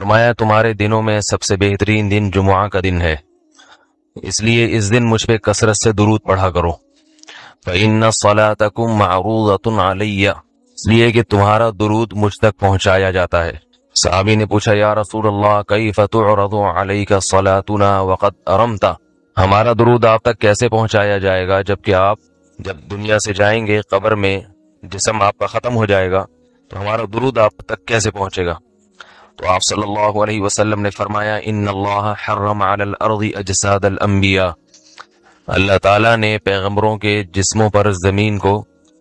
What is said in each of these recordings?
فرمایا تمہارے دنوں میں سب سے بہترین دن جمعہ کا دن ہے، اس لیے اس دن مجھ پہ کثرت سے درود پڑھا کرو۔ فَإِنَّ صَلَاتَكُمْ مَعْرُوضَةٌ عَلَيَّ، اس لیے کہ تمہارا درود مجھ تک پہنچایا جاتا ہے۔ صحابی نے پوچھا یا رسول اللہ کیف تعرض علیک صلاتنا وقد ارمت، ہمارا درود آپ تک کیسے پہنچایا جائے گا جبکہ آپ جب دنیا سے جائیں گے، قبر میں جسم آپ کا ختم ہو جائے گا، تو ہمارا درود آپ تک کیسے پہنچے گا؟ تو آپ صلی اللہ علیہ وسلم نے فرمایا ان اللہ حرم علی الارض اجساد الانبیاء، اللہ تعالیٰ نے پیغمبروں کے جسموں پر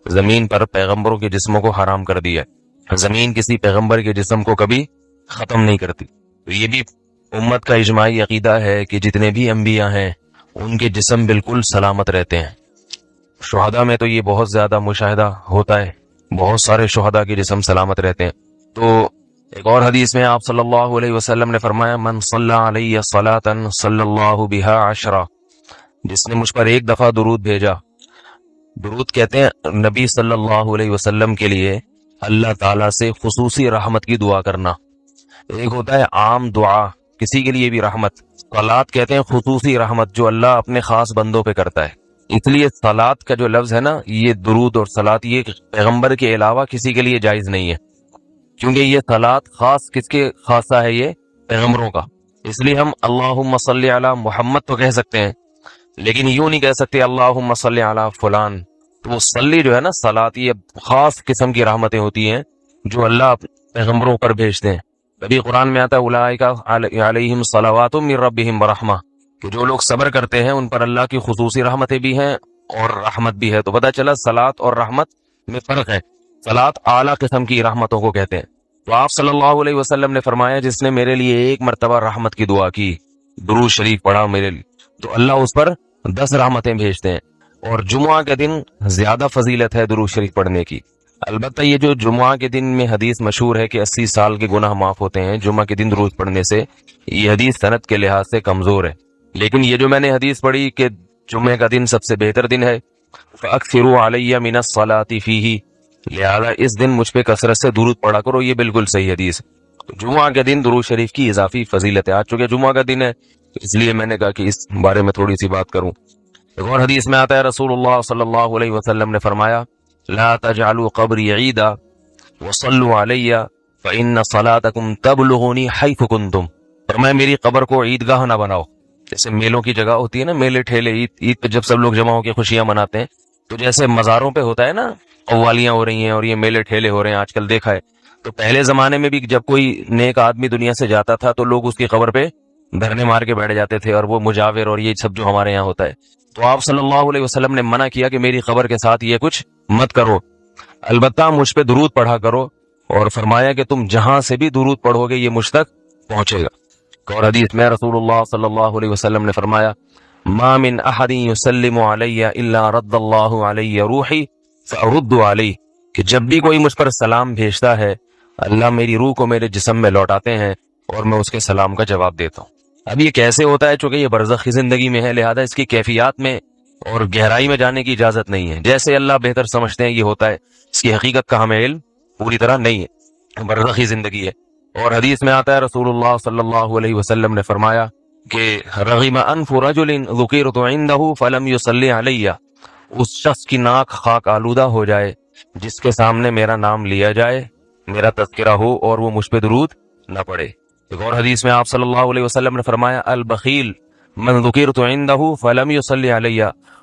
زمین پر پیغمبروں کے جسموں کو حرام کر دیا ہے۔ زمین کسی پیغمبر کے جسم کو کبھی ختم نہیں کرتی۔ تو یہ بھی امت کا اجماعی عقیدہ ہے کہ جتنے بھی انبیاء ہیں ان کے جسم بالکل سلامت رہتے ہیں۔ شہداء میں تو یہ بہت زیادہ مشاہدہ ہوتا ہے، بہت سارے شہداء کے جسم سلامت رہتے ہیں۔ تو ایک اور حدیث میں آپ صلی اللہ علیہ وسلم نے فرمایا من صلی علیہ صلاۃ صلی اللہ بہا عشرہ، جس نے مجھ پر ایک دفعہ درود بھیجا۔ درود کہتے ہیں نبی صلی اللہ علیہ وسلم کے لیے اللہ تعالیٰ سے خصوصی رحمت کی دعا کرنا۔ ایک ہوتا ہے عام دعا، کسی کے لیے بھی رحمت، صلات کہتے ہیں خصوصی رحمت جو اللہ اپنے خاص بندوں پہ کرتا ہے۔ اس لیے صلات کا جو لفظ ہے نا، یہ درود اور صلات یہ پیغمبر کے علاوہ کسی کے لیے جائز نہیں ہے، کیونکہ یہ صلات خاص کس کے خاصہ ہے؟ یہ پیغمبروں کا۔ اس لیے ہم اللہم صلی علی محمد تو کہہ سکتے ہیں، لیکن یوں نہیں کہہ سکتے اللہم صلی علی فلان۔ تو وہ صلی جو ہے نا، صلات یہ خاص قسم کی رحمتیں ہوتی ہیں جو اللہ پیغمبروں پر بھیجتے ہیں۔ کبھی قرآن میں آتا ہے اولئک علیہم صلوات من ربہم ورحمہ، کہ جو لوگ صبر کرتے ہیں ان پر اللہ کی خصوصی رحمتیں بھی ہیں اور رحمت بھی ہے۔ تو پتہ چلا صلات اور رحمت میں فرق ہے۔ صلات اعلیٰ قسم کی رحمتوں کو کہتے ہیں۔ تو آپ صلی اللہ علیہ وسلم نے فرمایا جس نے میرے لیے ایک مرتبہ رحمت کی دعا کی، درود شریف پڑھا میرے لیے، تو اللہ اس پر 10 رحمتیں بھیجتے ہیں۔ اور جمعہ کے دن زیادہ فضیلت ہے درود شریف پڑھنے کی۔ البتہ یہ جو جمعہ کے دن میں حدیث مشہور ہے کہ 80 سال کے گناہ معاف ہوتے ہیں جمعہ کے دن درود پڑھنے سے، یہ حدیث سند کے لحاظ سے کمزور ہے۔ لیکن یہ جو میں نے حدیث پڑھی کہ جمعہ کا دن سب سے بہتر دن ہے، فَأَكْثِرُوا عَلَيَّ مِنَ الصَّلَاةِ فِيهِ، لہذا اس دن مجھ پہ کثرت سے درود پڑھا کرو، یہ بالکل صحیح حدیث ہے۔ تو جمعہ کے دن درود شریف کی اضافی فضیلت ہے۔ آج چونکہ جمعہ کا دن ہے اس لیے میں نے کہا کہ اس بارے میں تھوڑی سی بات کروں۔ ایک اور حدیث میں آتا ہے رسول اللہ صلی اللہ علیہ وسلم نے فرمایا لا تجعلوا قبری عیدا وصلوا علی فإن صلاتکم تبلغنی حیث کنتم، فرمایا میری قبر کو عیدگاہ نہ بناؤ۔ جیسے میلوں کی جگہ ہوتی ہے نا، میلے ٹھیلے، عید پہ جب سب لوگ جمع ہو کے خوشیاں مناتے ہیں، تو جیسے مزاروں پہ ہوتا ہے نا، قوالیاں ہو رہی ہیں اور یہ میلے ٹھیلے ہو رہے ہیں آج کل دیکھا ہے، تو پہلے زمانے میں بھی جب کوئی نیک آدمی دنیا سے جاتا تھا تو لوگ اس کی قبر پہ دھرنے مار کے بیٹھ جاتے تھے، اور وہ مجاور اور یہ سب جو ہمارے یہاں ہوتا ہے۔ تو آپ صلی اللہ علیہ وسلم نے منع کیا کہ میری قبر کے ساتھ یہ کچھ مت کرو، البتہ مجھ پہ درود پڑھا کرو، اور فرمایا کہ تم جہاں سے بھی درود پڑھو گے یہ مجھ تک پہنچے گا۔ اور حدیث میں رسول اللہ صلی اللہ علیہ وسلم نے فرمایا ما من احد یسلم علی الا رد اللہ علی روحی فارد علیہ، کہ جب بھی کوئی مجھ پر سلام بھیجتا ہے اللہ میری روح کو میرے جسم میں لوٹاتے ہیں اور میں اس کے سلام کا جواب دیتا ہوں۔ اب یہ کیسے ہوتا ہے؟ چونکہ یہ برزخی زندگی میں ہے، لہذا اس کی کیفیات میں اور گہرائی میں جانے کی اجازت نہیں ہے۔ جیسے اللہ بہتر سمجھتے ہیں یہ ہوتا ہے، اس کی حقیقت کا ہمیں علم پوری طرح نہیں ہے، برزخی زندگی ہے۔ اور حدیث میں آتا ہے رسول اللہ صلی اللہ علیہ وسلم نے فرمایا کہ رغم انف رجل ذکرت عنده فلم يصلی علی، اس شخص کی ناک خاک آلودہ ہو جائے جس کے سامنے میرا نام لیا جائے، میرا تذکرہ ہو اور وہ مجھ پہ درود نہ پڑے۔ ایک اور حدیث میں آپ صلی اللہ علیہ وسلم نے فرمایا البخیل من ذکرت عنده فلم يصلی علی،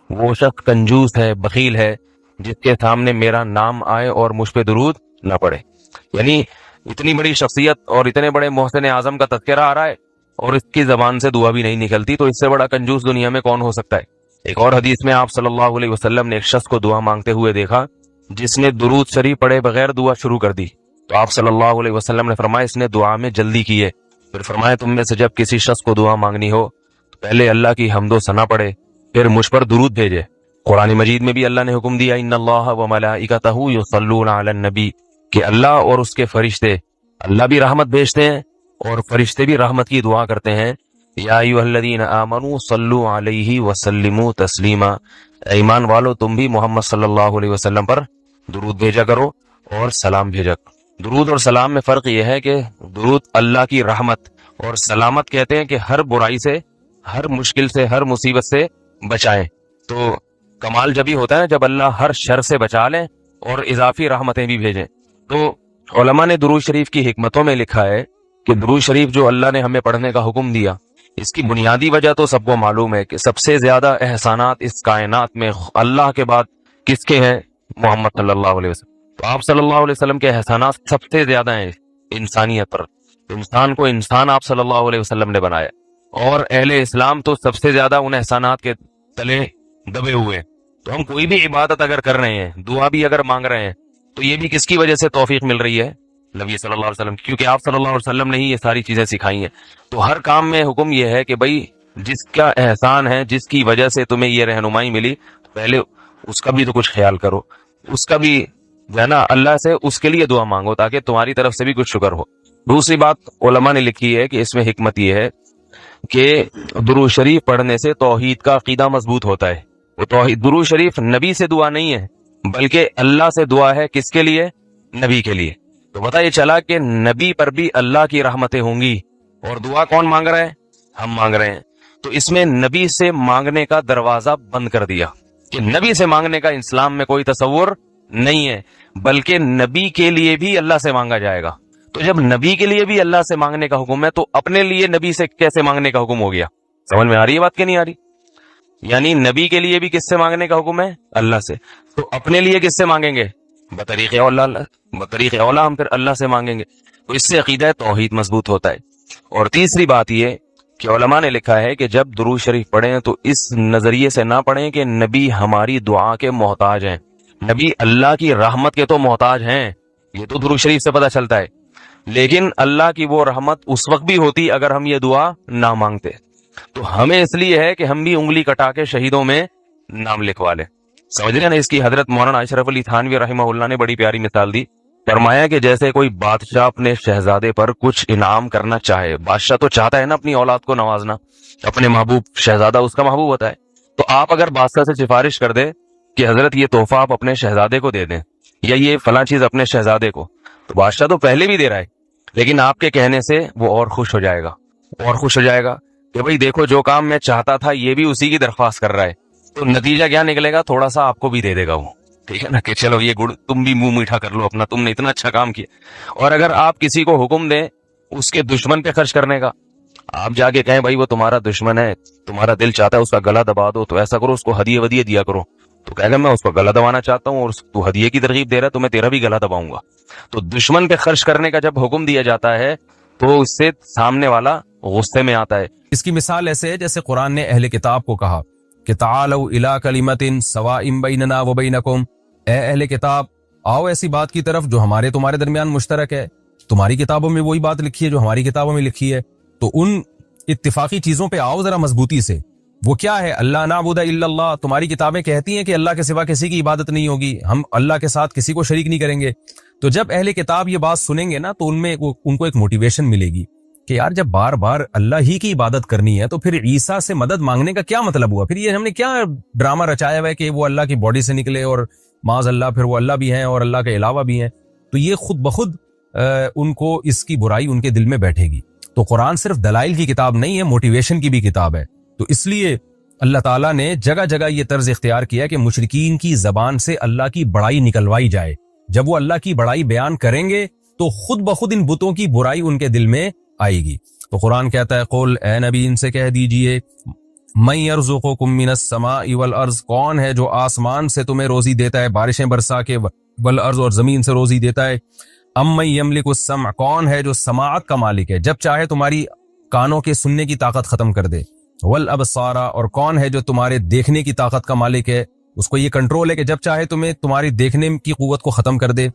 وہ شخص کنجوس ہے، بخیل ہے، جس کے سامنے میرا نام آئے اور مجھ پہ درود نہ پڑے۔ یعنی اتنی بڑی شخصیت اور اتنے بڑے محسن اعظم کا تذکرہ آ رہا ہے اور اس کی زبان سے دعا بھی نہیں نکلتی، تو اس سے بڑا کنجوس دنیا میں کون ہو سکتا ہے؟ ایک اور حدیث میں آپ صلی اللہ علیہ وسلم نے ایک شخص کو دعا مانگتے ہوئے دیکھا جس نے درود شریف پڑھے بغیر دعا شروع کر دی، تو آپ صلی اللہ علیہ وسلم نے فرمایا اس نے دعا میں جلدی کی ہے۔ پھر فرمایا تم میں سے جب کسی شخص کو دعا مانگنی ہو تو پہلے اللہ کی حمد و ثنا پڑھے، پھر مجھ پر درود بھیجے۔ قرآن مجید میں بھی اللہ نے حکم دیا ان اللہ وملائکتہ یصلون علی النبی، کہ اللہ اور اس کے فرشتے، اللہ بھی رحمت بھیجتے ہیں اور فرشتے بھی رحمت کی دعا کرتے ہیں۔ یا ایھا الذین آمنوا صلوا علیہ وسلموا تسلیما، ایمان والو تم بھی محمد صلی اللہ علیہ وسلم پر درود بھیجا کرو اور سلام بھیجا کرو۔ درود اور سلام میں فرق یہ ہے کہ درود اللہ کی رحمت اور سلامت کہتے ہیں کہ ہر برائی سے، ہر مشکل سے، ہر مصیبت سے بچائیں. تو کمال جبھی ہوتا ہے جب اللہ ہر شر سے بچا لیں اور اضافی رحمتیں بھی بھیجیں. تو علماء نے درود شریف کی حکمتوں میں لکھا ہے کہ درود شریف جو اللہ نے ہمیں پڑھنے کا حکم دیا، اس کی بنیادی وجہ تو سب کو معلوم ہے کہ سب سے زیادہ احسانات اس کائنات میں اللہ کے بعد کس کے ہیں؟ محمد صلی اللہ علیہ وسلم. تو آپ صلی اللہ علیہ وسلم کے احسانات سب سے زیادہ ہیں انسانیت پر. انسان کو انسان آپ صلی اللہ علیہ وسلم نے بنایا، اور اہل اسلام تو سب سے زیادہ ان احسانات کے تلے دبے ہوئے. تو ہم کوئی بھی عبادت اگر کر رہے ہیں، دعا بھی اگر مانگ رہے ہیں، تو یہ بھی کس کی وجہ سے توفیق مل رہی ہے؟ نبی صلی اللہ علیہ وسلم، کیونکہ آپ صلی اللہ علیہ وسلم نے ہی یہ ساری چیزیں سکھائی ہیں. تو ہر کام میں حکم یہ ہے کہ بھائی جس کا احسان ہے، جس کی وجہ سے تمہیں یہ رہنمائی ملی، پہلے اس کا بھی تو کچھ خیال کرو، اس کا بھی جو ہے نا اللہ سے اس کے لیے دعا مانگو تاکہ تمہاری طرف سے بھی کچھ شکر ہو. دوسری بات علماء نے لکھی ہے کہ اس میں حکمت یہ ہے کہ درود شریف پڑھنے سے توحید کا عقیدہ مضبوط ہوتا ہے. وہ توحید، درود شریف نبی سے دعا نہیں ہے بلکہ اللہ سے دعا ہے. کس کے لیے؟ نبی کے لیے. تو پتہ یہ چلا کہ نبی پر بھی اللہ کی رحمتیں ہوں گی، اور دعا کون مانگ رہا ہے؟ ہم مانگ رہے ہیں. تو اس میں نبی سے مانگنے کا دروازہ بند کر دیا کہ نبی سے مانگنے کا اسلام میں کوئی تصور نہیں ہے، بلکہ نبی کے لیے بھی اللہ سے مانگا جائے گا. تو جب نبی کے لیے بھی اللہ سے مانگنے کا حکم ہے تو اپنے لیے نبی سے کیسے مانگنے کا حکم ہو گیا؟ سمجھ میں آ رہی ہے بات کہ نہیں آ رہی؟ یعنی نبی کے لیے بھی کس سے مانگنے کا حکم ہے؟ اللہ سے. تو اپنے لیے کس سے مانگیں گے؟ بطریق اولا ہم پھر اللہ سے مانگیں گے. تو اس سے عقیدہ توحید مضبوط ہوتا ہے. اور تیسری بات یہ کہ علماء نے لکھا ہے کہ جب درود شریف پڑھیں تو اس نظریے سے نہ پڑھیں کہ نبی ہماری دعا کے محتاج ہیں. نبی اللہ کی رحمت کے تو محتاج ہیں، یہ تو درود شریف سے پتہ چلتا ہے، لیکن اللہ کی وہ رحمت اس وقت بھی ہوتی اگر ہم یہ دعا نہ مانگتے. تو ہمیں اس لیے ہے کہ ہم بھی انگلی کٹا کے شہیدوں میں نام لکھوا لیں. سمجھ رہے ہیں نا؟ اس کی حضرت مولانا اشرف علی تھانوی رحمہ اللہ نے بڑی پیاری مثال دی. فرمایا کہ جیسے کوئی بادشاہ اپنے شہزادے پر کچھ انعام کرنا چاہے، بادشاہ تو چاہتا ہے نا اپنی اولاد کو نوازنا، اپنے محبوب، شہزادہ اس کا محبوب ہوتا ہے. تو آپ اگر بادشاہ سے سفارش کر دیں کہ حضرت یہ تحفہ آپ اپنے شہزادے کو دے دیں، یا یہ فلاں چیز اپنے شہزادے کو، تو بادشاہ تو پہلے بھی دے رہا ہے، لیکن آپ کے کہنے سے وہ اور خوش ہو جائے گا کہ بھئی دیکھو جو کام میں چاہتا تھا یہ بھی اسی کی درخواست کر رہا ہے. تو نتیجہ کیا نکلے گا؟ تھوڑا سا آپ کو بھی دے دے گا وہ، ٹھیک ہے نا، کہ چلو یہ گڑ تم بھی منہ میٹھا کر لو اپنا، تم نے اتنا اچھا کام کیا. اور اگر آپ کسی کو حکم دیں اس کے دشمن پہ خرچ کرنے کا، آپ جا کے کہیں بھائی وہ تمہارا دشمن ہے، تمہارا دل چاہتا ہے اس کا گلا دبا دو، تو ایسا کرو اس کو ہدیے ودیے دیا کرو. تو کہے گا میں اس کو گلا دبانا چاہتا ہوں اور تو ہدیے کی ترغیب دے رہا ہے تو میں تیرا بھی گلا دباؤں گا. تو دشمن پہ خرچ کرنے کا جب حکم دیا جاتا ہے تو اس سے سامنے والا غصے میں آتا ہے. اس کی مثال ایسے ہے جیسے قرآن نے اہل کتاب کو کہا کہ تعالوا الی کلمۃ سواء بیننا وبینکم، اے اہل کتاب آؤ ایسی بات کی طرف جو ہمارے تمہارے درمیان مشترک ہے. تمہاری کتابوں میں وہی بات لکھی ہے جو ہماری کتابوں میں لکھی ہے، تو ان اتفاقی چیزوں پہ آؤ ذرا مضبوطی سے. وہ کیا ہے؟ اللہ نعبد الا اللہ. تمہاری کتابیں کہتی ہیں کہ اللہ کے سوا کسی کی عبادت نہیں ہوگی، ہم اللہ کے ساتھ کسی کو شریک نہیں کریں گے. تو جب اہل کتاب یہ بات سنیں گے نا تو ان کو ایک موٹیویشن ملے گی کہ یار جب بار بار اللہ ہی کی عبادت کرنی ہے تو پھر عیسیٰ سے مدد مانگنے کا کیا مطلب ہوا؟ پھر یہ ہم نے کیا ڈرامہ رچایا ہوا ہے کہ وہ اللہ کی باڈی سے نکلے اور معاذ اللہ پھر وہ اللہ بھی ہیں اور اللہ کے علاوہ بھی ہیں. تو یہ خود بخود ان کو اس کی برائی ان کے دل میں بیٹھے گی. تو قرآن صرف دلائل کی کتاب نہیں ہے، موٹیویشن کی بھی کتاب ہے. تو اس لیے اللہ تعالیٰ نے جگہ جگہ یہ طرز اختیار کیا کہ مشرکین کی زبان سے اللہ کی بڑائی نکلوائی جائے. جب وہ اللہ کی بڑائی بیان کریں گے تو خود بخود ان بتوں کی برائی ان کے دل میں آئے گی. تو قرآن کہتا ہے قول، اے نبی ان سے کہہ دیجئے، من یرزقکم من السماء والارض، کون ہے جو آسمان سے تمہیں روزی دیتا ہے، بارشیں برسا کے، والارض اور زمین سے روزی دیتا ہے. امن یملک السمع، کون ہے جو سماعت کا مالک ہے، جب چاہے تمہاری کانوں کے سننے کی طاقت ختم کر دے. والابصار، اور کون ہے جو تمہارے دیکھنے کی طاقت کا مالک ہے، اس کو یہ کنٹرول ہے کہ جب چاہے تمہیں تمہاری دیکھنے کی قوت کو ختم کر دے.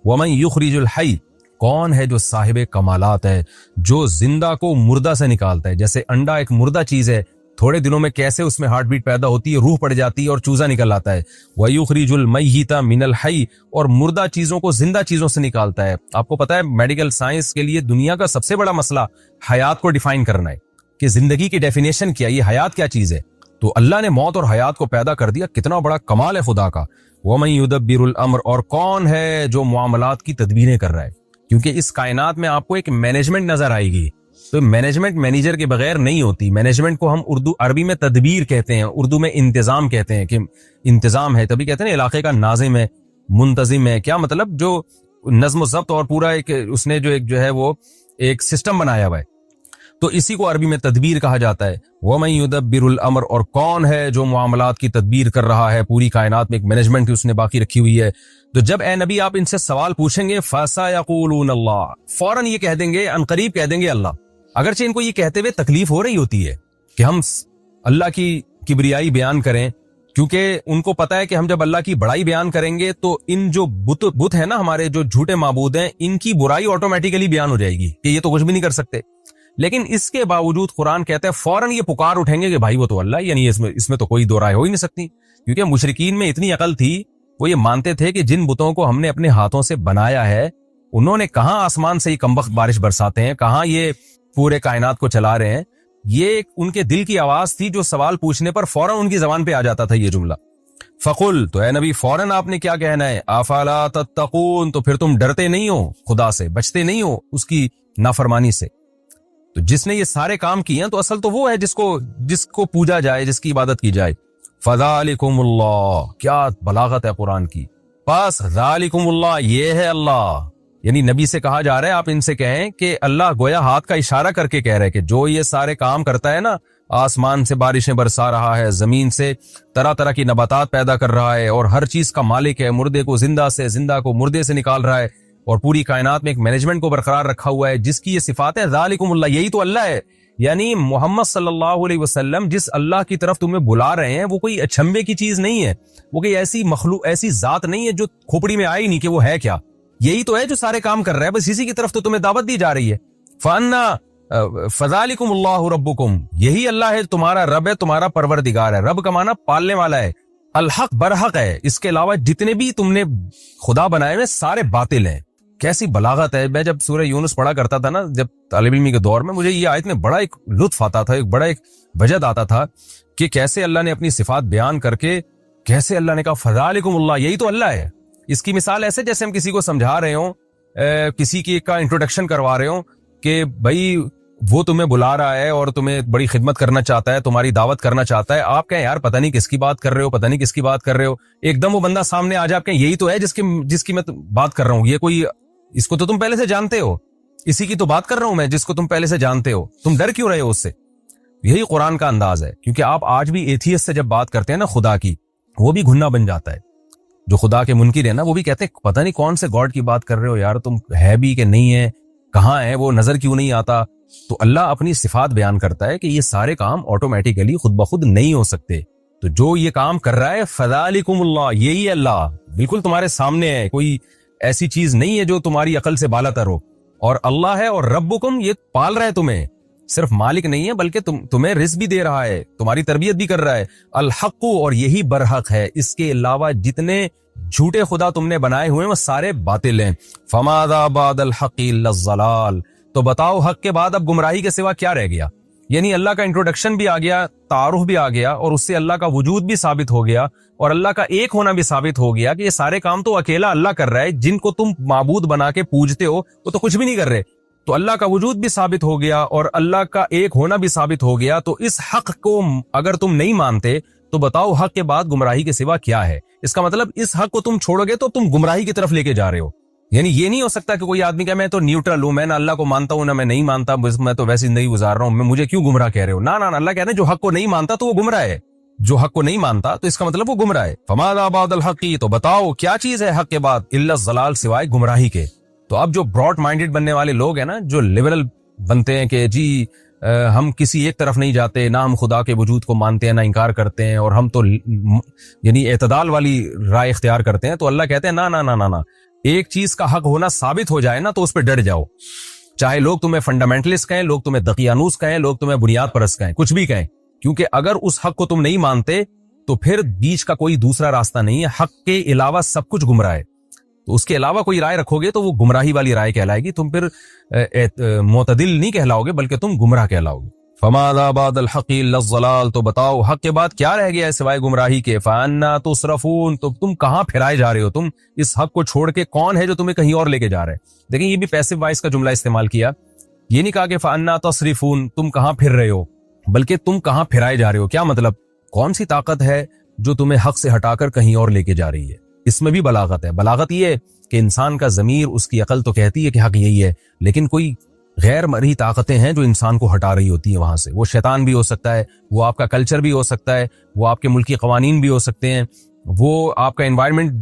ومن یخرج الحی، کون ہے جو صاحب کمالات ہے، جو زندہ کو مردہ سے نکالتا ہے. جیسے انڈا ایک مردہ چیز ہے، تھوڑے دنوں میں کیسے اس میں ہارٹ بیٹ پیدا ہوتی ہے، روح پڑ جاتی ہے اور چوزا نکل آتا ہے. وَيُخْرِجُ الْمَيِّتَ مِنَ الْحَيِّ، اور مردہ چیزوں کو زندہ چیزوں سے نکالتا ہے. آپ کو پتا ہے میڈیکل سائنس کے لیے دنیا کا سب سے بڑا مسئلہ حیات کو ڈیفائن کرنا ہے کہ زندگی کی ڈیفینیشن کیا، یہ حیات کیا چیز ہے. تو اللہ نے موت اور حیات کو پیدا کر دیا، کتنا بڑا کمال ہے خدا کا. وَمَن يُدَبِّرُ الْأَمْرَ، اور کون ہے جو معاملات کی تدبیریں کر رہا ہے. کیونکہ اس کائنات میں آپ کو ایک مینجمنٹ نظر آئے گی. تو مینجمنٹ مینیجر کے بغیر نہیں ہوتی. مینجمنٹ کو ہم عربی میں تدبیر کہتے ہیں, اردو میں انتظام کہتے ہیں, کہ انتظام ہے تبھی کہتے ہیں نا علاقے کا ناظم ہے, منتظم ہے. کیا مطلب؟ جو نظم و ضبط اور پورا ایک اس نے جو ہے وہ ایک سسٹم بنایا ہوا ہے. تو اسی کو عربی میں تدبیر کہا جاتا ہے. وَمَن يُدَبِّرُ الْأَمْرَ, اور کون ہے جو معاملات کی تدبیر کر رہا ہے, پوری کائنات میں ایک مینجمنٹ اس نے باقی رکھی ہوئی ہے. تو جب اے نبی آپ ان سے سوال پوچھیں گے فَسَيَقُولُونَ اللَّهُ, فوراً یہ کہہ دیں گے, عن قریب کہہ دیں گے اللہ. اگرچہ ان کو یہ کہتے ہوئے تکلیف ہو رہی ہوتی ہے کہ ہم اللہ کی کبریائی بیان کریں, کیونکہ ان کو پتا ہے کہ ہم جب اللہ کی بڑائی بیان کریں گے تو ان جو بت ہیں نا, ہمارے جو جھوٹے معبود ہیں, ان کی برائی آٹومیٹیکلی بیان ہو جائے گی کہ یہ تو کچھ بھی نہیں کر سکتے. لیکن اس کے باوجود قرآن کہتا ہے فوراً یہ پکار اٹھیں گے کہ بھائی وہ تو اللہ, یعنی اس میں تو کوئی دو رائے ہو ہی نہیں سکتی. کیونکہ مشرکین میں اتنی عقل تھی, وہ یہ مانتے تھے کہ جن بتوں کو ہم نے اپنے ہاتھوں سے بنایا ہے, انہوں نے کہاں آسمان سے یہ کمبخت بارش برساتے ہیں, کہاں یہ پورے کائنات کو چلا رہے ہیں. یہ ان کے دل کی آواز تھی جو سوال پوچھنے پر فوراً ان کی زبان پہ آ جاتا تھا یہ جملہ. فقل, تو اے نبی فوراً آپ نے کیا کہنا ہے, افلا تتقون, تو پھر تم ڈرتے نہیں ہو خدا سے, بچتے نہیں ہو اس کی نافرمانی سے. تو جس نے یہ سارے کام کیے ہیں تو اصل تو وہ ہے جس کو پوجا جائے, جس کی عبادت کی جائے. فذالکم اللہ, کیا بلاغت ہے قرآن کی. بس ذالکم اللہ, یہ ہے اللہ. یعنی نبی سے کہا جا رہا ہے آپ ان سے کہیں کہ اللہ گویا ہاتھ کا اشارہ کر کے کہہ رہے کہ جو یہ سارے کام کرتا ہے نا, آسمان سے بارشیں برسا رہا ہے, زمین سے طرح طرح کی نباتات پیدا کر رہا ہے, اور ہر چیز کا مالک ہے, مردے کو زندہ سے, زندہ کو مردے سے نکال رہا ہے, اور پوری کائنات میں ایک مینجمنٹ کو برقرار رکھا ہوا ہے, جس کی یہ صفات ہے ذالکم اللہ, یہی تو اللہ ہے. یعنی محمد صلی اللہ علیہ وسلم جس اللہ کی طرف تمہیں بلا رہے ہیں وہ کوئی اچھمبے کی چیز نہیں ہے, وہ کوئی ایسی مخلوق, ایسی ذات نہیں ہے جو کھوپڑی میں آئی نہیں کہ وہ ہے کیا. یہی تو ہے جو سارے کام کر رہا ہے, بس اسی کی طرف تو تمہیں دعوت دی جا رہی ہے. فَأَنَّا فَذَلِكُمُ اللَّهُ رَبُّكُمْ, یہی اللہ ہے, تمہارا رب ہے, تمہارا پروردگار ہے. رب کا معنی پالنے والا ہے, الحق برحق ہے, اس کے علاوہ جتنے بھی تم نے خدا بنائے ہوئے سارے باطل ہیں. کیسی بلاغت ہے. میں جب سورہ یونس پڑھا کرتا تھا نا جب طالب علمی کے دور میں, مجھے یہ آیت میں بڑا ایک لطف آتا تھا, ایک بڑا ایک وجد آتا تھا کہ کیسے اللہ نے اپنی صفات بیان کر کے, کیسے اللہ نے کہا فَذَلِكُمُ اللَّهُ, یہی تو اللہ ہے. اس کی مثال ایسے جیسے ہم کسی کو سمجھا رہے ہوں, کسی کی کا انٹروڈکشن کروا رہے ہوں کہ بھائی وہ تمہیں بلا رہا ہے اور تمہیں بڑی خدمت کرنا چاہتا ہے, تمہاری دعوت کرنا چاہتا ہے. آپ کہیں یار پتہ نہیں کس کی بات کر رہے ہو, پتہ نہیں کس کی بات کر رہے ہو. ایک دم وہ بندہ سامنے آ جائے, آپ کہیں یہی تو ہے جس کی میں بات کر رہا ہوں, یہ کوئی, اس کو تو تم پہلے سے جانتے ہو, اسی کی تو بات کر رہا ہوں میں جس کو تم پہلے سے جانتے ہو, تم ڈر کیوں رہے ہو اس سے. یہی قرآن کا انداز ہے. کیونکہ آپ آج بھی ایتھیسٹ سے جب بات کرتے ہیں نا خدا کی, وہ بھی گھننا بن جاتا ہے. جو خدا کے منکر ہیں نا, وہ بھی کہتے ہیں پتہ نہیں کون سے گاڈ کی بات کر رہے ہو یار, تم ہے بھی کہ نہیں ہے, کہاں ہے وہ, نظر کیوں نہیں آتا. تو اللہ اپنی صفات بیان کرتا ہے کہ یہ سارے کام آٹومیٹیکلی خود بخود نہیں ہو سکتے. تو جو یہ کام کر رہا ہے فذالکم اللہ, یہی اللہ بالکل تمہارے سامنے ہے, کوئی ایسی چیز نہیں ہے جو تمہاری عقل سے بالا تر ہو. اور اللہ ہے, اور ربکم, یہ پال رہا ہے تمہیں, صرف مالک نہیں ہے بلکہ تمہیں رزق بھی دے رہا ہے, تمہاری تربیت بھی کر رہا ہے. الحق, اور یہی برحق ہے, اس کے علاوہ جتنے جھوٹے خدا تم نے بنائے ہوئے وہ سارے باطل ہیں. فماذا بعد الحق الا الضلال, تو بتاؤ حق کے بعد اب گمراہی کے سوا کیا رہ گیا. یعنی اللہ کا انٹروڈکشن بھی آ گیا, تعارف بھی آ گیا, اور اس سے اللہ کا وجود بھی ثابت ہو گیا, اور اللہ کا ایک ہونا بھی ثابت ہو گیا کہ یہ سارے کام تو اکیلا اللہ کر رہا ہے. جن کو تم معبود بنا کے پوجتے ہو وہ تو کچھ بھی نہیں کر رہے. تو اللہ کا وجود بھی ثابت ہو گیا اور اللہ کا ایک ہونا بھی ثابت ہو گیا. تو اس حق کو اگر تم نہیں مانتے تو بتاؤ حق کے بعد گمراہی کے سوا کیا ہے. اس کا مطلب اس حق کو تم چھوڑو گے تو تم گمراہی کی طرف لے کے جا رہے ہو. یعنی یہ نہیں ہو سکتا کہ کوئی آدمی کہ میں تو نیوٹرل ہوں, میں نہ اللہ کو مانتا ہوں نہ میں نہیں مانتا, میں تو ویسی زندگی گزار رہا ہوں, میں مجھے کیوں گمراہ کہہ رہے ہو. نہ اللہ کہہ رہے ہیں جو حق کو نہیں مانتا تو وہ گمراہ ہے, جو حق کو نہیں مانتا تو اس کا مطلب وہ گمراہ ہے. فماذا بعد الحق, تو بتاؤ کیا چیز ہے حق کے بعد, الا الضلال, سوائے گمراہی کے. تو اب جو براڈ مائنڈڈ بننے والے لوگ ہیں نا, جو لبرل بنتے ہیں کہ جی ہم کسی ایک طرف نہیں جاتے, نہ ہم خدا کے وجود کو مانتے ہیں نہ انکار کرتے ہیں, اور ہم تو یعنی اعتدال والی رائے اختیار کرتے ہیں. تو اللہ کہتے ہیں نہ, ایک چیز کا حق ہونا ثابت ہو جائے نا تو اس پہ ڈر جاؤ. چاہے لوگ تمہیں فنڈامنٹلسٹ کہیں, لوگ تمہیں دقیانوس کہیں, لوگ تمہیں بنیاد پرست کہیں, کچھ بھی کہیں, کیونکہ اگر اس حق کو تم نہیں مانتے تو پھر بیچ کا کوئی دوسرا راستہ نہیں ہے. حق کے علاوہ سب کچھ گمراہ ہے. تو اس کے علاوہ کوئی رائے رکھو گے تو وہ گمراہی والی رائے کہلائے گی. تم پھر معتدل نہیں کہلاؤ گے بلکہ تم گمراہ کہلاؤ گے. فماذا بعد الحق الا الضلال، تو بتاؤ حق کے بعد کیا رہ گیا ہے سوائے گمراہی کے؟ فانا تصرفون، تو تم کہاں پھرائے جا رہے ہو؟ تم اس حق کو چھوڑ کے کون ہے جو تمہیں کہیں اور لے کے جا رہا ہے؟ دیکھیں یہ بھی پیسو وائس کا جملہ استعمال کیا، یہ نہیں کہا کہ فانا تصرفون تم کہاں پھر رہے ہو، بلکہ تم کہاں پھرائے جا رہے ہو۔ کیا مطلب؟ کون سی طاقت ہے جو تمہیں حق سے ہٹا کر کہیں اور لے کے جا رہی ہے؟ اس میں بھی بلاغت ہے۔ بلاغت یہ ہے کہ انسان کا ضمیر، اس کی عقل تو کہتی ہے کہ حق یہی ہے، لیکن کوئی غیر مرئی طاقتیں ہیں جو انسان کو ہٹا رہی ہوتی ہیں وہاں سے۔ وہ شیطان بھی ہو سکتا ہے، وہ آپ کا کلچر بھی ہو سکتا ہے، وہ آپ کے ملکی قوانین بھی ہو سکتے ہیں، وہ آپ کا انوائرمنٹ،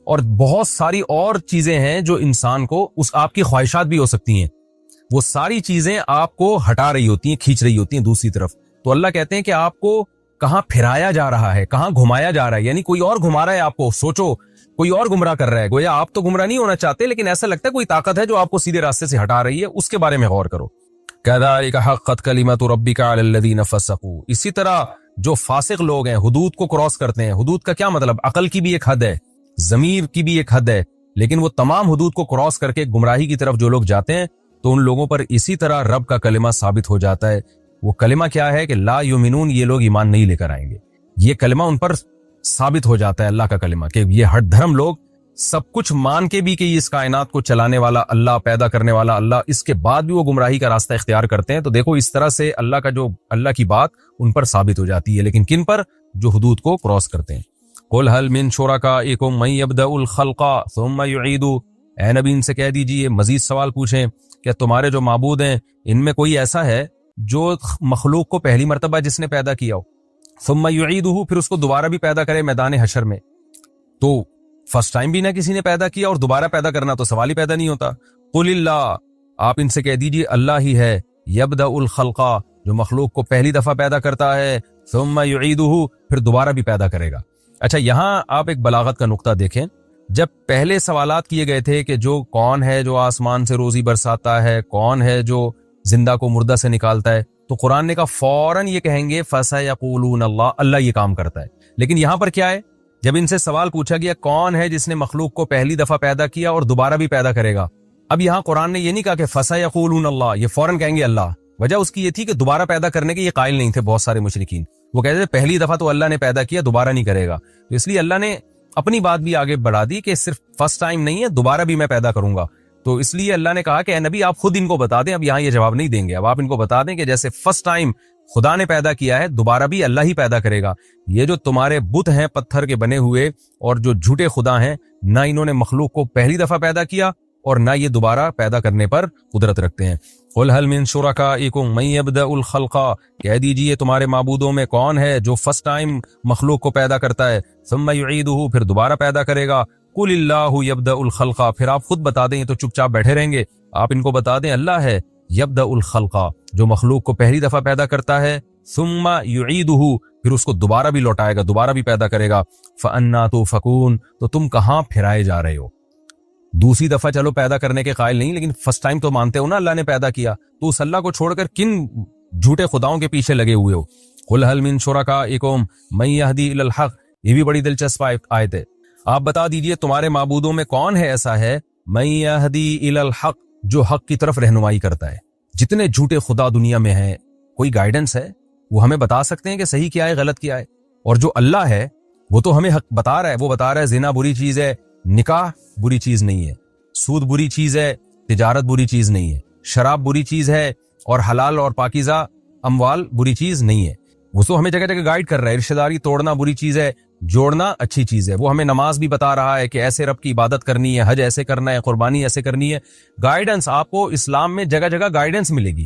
اور بہت ساری اور چیزیں ہیں جو انسان کو، اس آپ کی خواہشات بھی ہو سکتی ہیں، وہ ساری چیزیں آپ کو ہٹا رہی ہوتی ہیں، کھینچ رہی ہوتی ہیں دوسری طرف۔ تو اللہ کہتے ہیں کہ آپ کو کہاں پھرایا جا رہا ہے، کہاں گھمایا جا رہا ہے، یعنی کوئی اور گھما رہا ہے آپ کو۔ سوچو کوئی اور گمراہ کر رہا ہے، گویا آپ تو گمراہ نہیں ہونا چاہتے، لیکن ایسا لگتا ہے کوئی طاقت ہے جو آپ کو سیدھے راستے سے ہٹا رہی ہے، اس کے بارے میں غور کرو۔ كذلك حقت كلمة ربك على الذين فسقوا، اسی طرح جو فاسق لوگ ہیں، حدود کو کراس کرتے ہیں۔ حدود کا کیا مطلب؟ عقل کی بھی ایک حد ہے، ضمیر کی بھی ایک حد ہے، لیکن وہ تمام حدود کو کراس کر کے گمراہی کی طرف جو لوگ جاتے ہیں، تو ان لوگوں پر اسی طرح رب کا کلمہ ثابت ہو جاتا ہے۔ وہ کلمہ کیا ہے کہ لا یؤمنون، یہ لوگ ایمان نہیں لے کر آئیں گے۔ یہ کلمہ ان پر ثابت ہو جاتا ہے، اللہ کا کلمہ، کہ یہ ہٹ دھرم لوگ سب کچھ مان کے بھی کہ اس کائنات کو چلانے والا اللہ، پیدا کرنے والا اللہ، اس کے بعد بھی وہ گمراہی کا راستہ اختیار کرتے ہیں۔ تو دیکھو اس طرح سے اللہ کی بات ان پر ثابت ہو جاتی ہے، لیکن کن پر؟ جو حدود کو کراس کرتے ہیں۔ قل هل من شرکائکم من یبدأ الخلق ثم یعیدہ، اے نبی ان سے کہہ دیجیے، مزید سوال پوچھیں کہ تمہارے جو معبود ہیں ان میں کوئی ایسا ہے جو مخلوق کو پہلی مرتبہ جس نے پیدا کیا ہو، ثم یعیدہ، پھر اس کو دوبارہ بھی پیدا کرے میدان حشر میں؟ تو فرسٹ ٹائم بھی نہ کسی نے پیدا کیا اور دوبارہ پیدا کرنا تو سوال ہی پیدا نہیں ہوتا۔ قل اللہ، آپ ان سے کہہ دیجیے اللہ ہی ہے، یبدأ الخلق، جو مخلوق کو پہلی دفعہ پیدا کرتا ہے، ثم یعیدہ، پھر دوبارہ بھی پیدا کرے گا۔ اچھا یہاں آپ ایک بلاغت کا نقطہ دیکھیں، جب پہلے سوالات کیے گئے تھے کہ جو کون ہے جو آسمان سے روزی برساتا ہے، کون ہے جو زندہ کو مردہ سے نکالتا ہے، تو قرآن نے کہا فوراً یہ کہیں گے فَسَيَقُولُونَ اللہ، اللہ یہ کام کرتا ہے۔ لیکن یہاں پر کیا ہے؟ جب ان سے سوال پوچھا گیا کون ہے جس نے مخلوق کو پہلی دفعہ پیدا کیا اور دوبارہ بھی پیدا کرے گا، اب یہاں قرآن نے یہ نہیں کہا کہ فَسَيَقُولُونَ اللہ، یہ فوراً کہیں گے اللہ۔ وجہ اس کی یہ تھی کہ دوبارہ پیدا کرنے کے یہ قائل نہیں تھے بہت سارے مشرکین، وہ کہتے تھے پہلی دفعہ تو اللہ نے پیدا کیا، دوبارہ نہیں کرے گا، تو اس لیے اللہ نے اپنی بات بھی آگے بڑھا دی کہ صرف فرسٹ ٹائم نہیں ہے، دوبارہ بھی میں پیدا کروں گا۔ تو اس لیے اللہ نے کہا کہ اے نبی آپ خود ان کو بتا دیں، اب یہاں یہ جواب نہیں دیں گے، اب آپ ان کو بتا دیں کہ جیسے فرسٹ ٹائم خدا نے پیدا کیا ہے، دوبارہ بھی اللہ ہی پیدا کرے گا۔ یہ جو تمہارے بت ہیں پتھر کے بنے ہوئے اور جو جھوٹے خدا ہیں، نہ انہوں نے مخلوق کو پہلی دفعہ پیدا کیا اور نہ یہ دوبارہ پیدا کرنے پر قدرت رکھتے ہیں۔ قل هل من شرکائکم من یبدأ الخلق، کہہ دیجئے تمہارے معبودوں میں کون ہے جو فرسٹ ٹائم مخلوق کو پیدا کرتا ہے، ثم یعیدہ، پھر دوبارہ پیدا کرے گا۔ قل اللہ یبدأ الخلق، پھر آپ خود بتا دیں، یہ تو چپ چاپ بیٹھے رہیں گے، آپ ان کو بتا دیں اللہ ہے یبدأ الخلق، جو مخلوق کو پہلی دفعہ پیدا کرتا ہے، ثم یعیدہ، پھر اس کو دوبارہ بھی لوٹائے گا، دوبارہ بھی پیدا کرے گا۔ فأنی تؤفکون، تو تم کہاں پھرائے جا رہے ہو؟ دوسری دفعہ چلو پیدا کرنے کے قائل نہیں، لیکن فرسٹ ٹائم تو مانتے ہو نا اللہ نے پیدا کیا، تو اس اللہ کو چھوڑ کر کن جھوٹے خداؤں کے پیچھے لگے ہوئے ہو؟ قل هل من شرکائکم من یہدی الی الحق، یہ بھی بڑی دلچسپ آیت ہے۔ آپ بتا دیجئے تمہارے معبودوں میں کون ہے ایسا ہے من یہدی الی الحق، جو حق کی طرف رہنمائی کرتا ہے۔ جتنے جھوٹے خدا دنیا میں ہیں، کوئی گائیڈنس ہے؟ وہ ہمیں بتا سکتے ہیں کہ صحیح کیا ہے غلط کیا ہے؟ اور جو اللہ ہے وہ تو ہمیں حق بتا رہا ہے، وہ بتا رہا ہے زنا بری چیز ہے، نکاح بری چیز نہیں ہے، سود بری چیز ہے، تجارت بری چیز نہیں ہے، شراب بری چیز ہے، اور حلال اور پاکیزہ اموال بری چیز نہیں ہے۔ وہ تو ہمیں جگہ جگہ گائیڈ کر رہا ہے، رشتہ داری توڑنا بری چیز ہے، جوڑنا اچھی چیز ہے۔ وہ ہمیں نماز بھی بتا رہا ہے کہ ایسے رب کی عبادت کرنی ہے، حج ایسے کرنا ہے، قربانی ایسے کرنی ہے۔ گائیڈنس آپ کو اسلام میں جگہ جگہ گائیڈنس ملے گی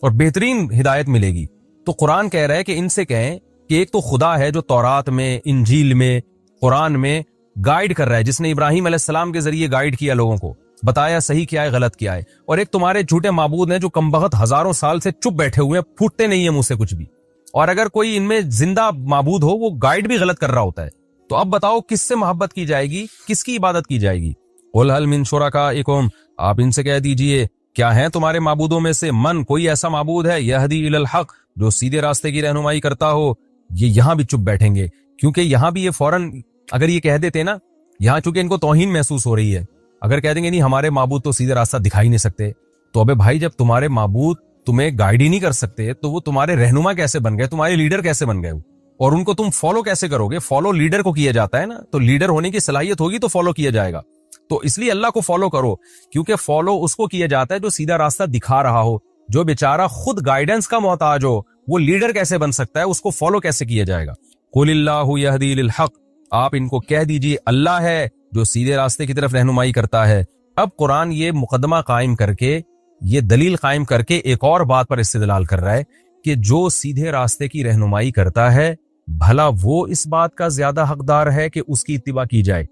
اور بہترین ہدایت ملے گی۔ تو قرآن کہہ رہا ہے کہ ان سے کہیں کہ ایک تو خدا ہے جو تورات میں، انجیل میں، قرآن میں گائیڈ کر رہا ہے، جس نے ابراہیم علیہ السلام کے ذریعے گائیڈ کیا لوگوں کو، بتایا صحیح کیا ہے غلط کیا ہے۔ اور ایک تمہارے جھوٹے معبود ہیں جو کمبخت ہزاروں سال سے چپ بیٹھے ہوئے ہیں، پھوٹتے نہیں ہیں منہ سے کچھ بھی، اور اگر کوئی ان میں زندہ معبود ہو وہ گائیڈ بھی غلط کر رہا ہوتا ہے۔ تو اب بتاؤ کس سے محبت کی جائے گی، کس کی عبادت کی جائے گی؟ قل هل من شرکائکم، آپ ان سے کہہ دیجئے کیا ہیں تمہارے معبودوں میں سے من، کوئی ایسا معبود ہے یہدی الی الحق، جو سیدھے راستے کی رہنمائی کرتا ہو؟ یہ یہاں بھی چپ بیٹھیں گے، کیونکہ یہاں بھی یہ فوراً اگر یہ کہہ دیتے نا، یہاں چونکہ ان کو توہین محسوس ہو رہی ہے، اگر کہہ دیں گے نہیں ہمارے معبود تو سیدھے راستہ دکھائی نہیں سکتے، تو ابے بھائی جب تمہارے معبود تمہیں گائیڈ ہی نہیں کر سکتے تو وہ تمہارے رہنما کیسے بن گئے, تمہارے لیڈر کیسے بن گئے وہ؟ اور ان کو تم فالو کیسے کرو گے؟ فالو لیڈر کو کیا جاتا ہے نا, تو لیڈر ہونے کی صلاحیت ہوگی تو فالو کیا جائے گا. تو اس لیے اللہ کو فالو کرو, کیونکہ فالو اس کو کیا جاتا ہے جو سیدھا راستہ دکھا رہا ہو. جو بیچارہ خود گائیڈنس کا محتاج ہو وہ لیڈر کیسے بن سکتا ہے؟ اس کو فالو کیسے کیا جائے گا؟ قل اللہ یہدی للحق, آپ ان کو کہہ دیجئے اللہ ہے جو سیدھے راستے کی طرف رہنمائی کرتا ہے. اب قرآن یہ مقدمہ قائم کر کے, یہ دلیل قائم کر کے ایک اور بات پر استدلال کر رہا ہے کہ جو سیدھے راستے کی رہنمائی کرتا ہے بھلا وہ اس بات کا زیادہ حقدار ہے کہ اس کی اتباع کی جائے,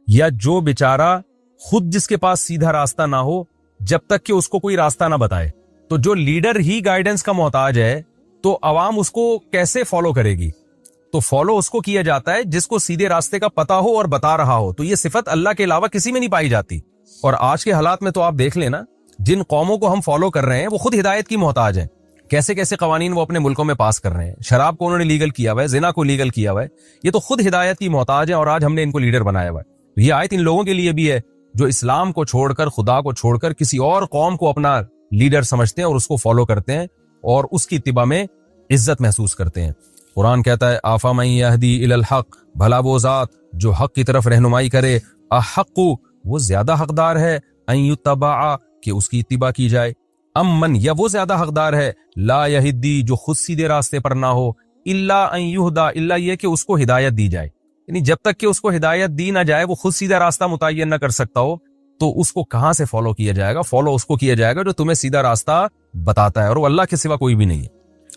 یا جو بیچارہ خود جس کے پاس سیدھا راستہ نہ ہو جب تک کہ اس کو کوئی راستہ نہ بتائے؟ تو جو لیڈر ہی گائیڈنس کا محتاج ہے تو عوام اس کو کیسے فالو کرے گی؟ تو فالو اس کو کیا جاتا ہے جس کو سیدھے راستے کا پتہ ہو اور بتا رہا ہو. تو یہ صفت اللہ کے علاوہ کسی میں نہیں پائی جاتی. اور آج کے حالات میں تو آپ دیکھ لیں نا, جن قوموں کو ہم فالو کر رہے ہیں وہ خود ہدایت کی محتاج ہیں. کیسے کیسے قوانین وہ اپنے ملکوں میں پاس کر رہے ہیں, شراب کو انہوں نے لیگل کیا ہوا ہے, زنا کو لیگل کیا ہوا ہے, یہ تو خود ہدایت کی محتاج ہیں اور آج ہم نے ان کو لیڈر بنایا ہوا ہے. یہ آیت ان لوگوں کے لیے بھی ہے جو اسلام کو چھوڑ کر, خدا کو چھوڑ کر کسی اور قوم کو اپنا لیڈر سمجھتے ہیں اور اس کو فالو کرتے ہیں اور اس کی اتباع میں عزت محسوس کرتے ہیں. قرآن کہتا ہے افمن یہدی الی الحق, بھلا وہ ذات جو حق کی طرف رہنمائی کرے, احق, وہ زیادہ حقدار ہے, ان یتبع, کہ اس کی اتباع کی جائے, امن, یا وہ زیادہ حقدار ہے, لا یہدی, جو خود سیدھے راستے پر نہ ہو, الا ان یہدا, الا یہ کہ اس کو ہدایت دی جائے. یعنی جب تک کہ اس کو ہدایت دی نہ جائے, وہ خود سیدھا راستہ متعین نہ کر سکتا ہو, تو اس کو کہاں سے فالو کیا جائے گا؟ فالو اس کو کیا جائے گا جو تمہیں سیدھا راستہ بتاتا ہے, اور وہ اللہ کے سوا کوئی بھی نہیں ہے.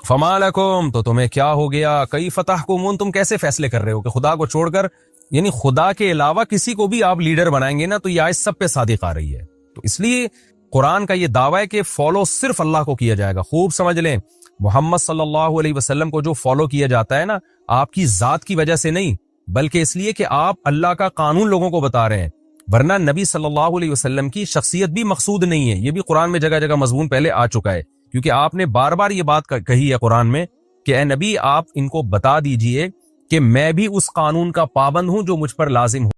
فما لکم, تو تمہیں کیا ہو گیا, کیف تحکمون, تم کیسے فیصلے کر رہے ہو کہ خدا کو چھوڑ کر, یعنی خدا کے علاوہ کسی کو بھی آپ لیڈر بنائیں گے نا, تو یہ آیت سب پہ صادق آ رہی ہے. تو اس لیے قرآن کا یہ دعویٰ ہے کہ فالو صرف اللہ کو کیا جائے گا. خوب سمجھ لیں, محمد صلی اللہ علیہ وسلم کو جو فالو کیا جاتا ہے نا, آپ کی ذات کی وجہ سے نہیں, بلکہ اس لیے کہ آپ اللہ کا قانون لوگوں کو بتا رہے ہیں. ورنہ نبی صلی اللہ علیہ وسلم کی شخصیت بھی مقصود نہیں ہے. یہ بھی قرآن میں جگہ جگہ مضمون پہلے آ چکا ہے, کیونکہ آپ نے بار بار یہ بات کہی ہے قرآن میں کہ اے نبی, آپ ان کو بتا دیجئے کہ میں بھی اس قانون کا پابند ہوں جو مجھ پر لازم ہو.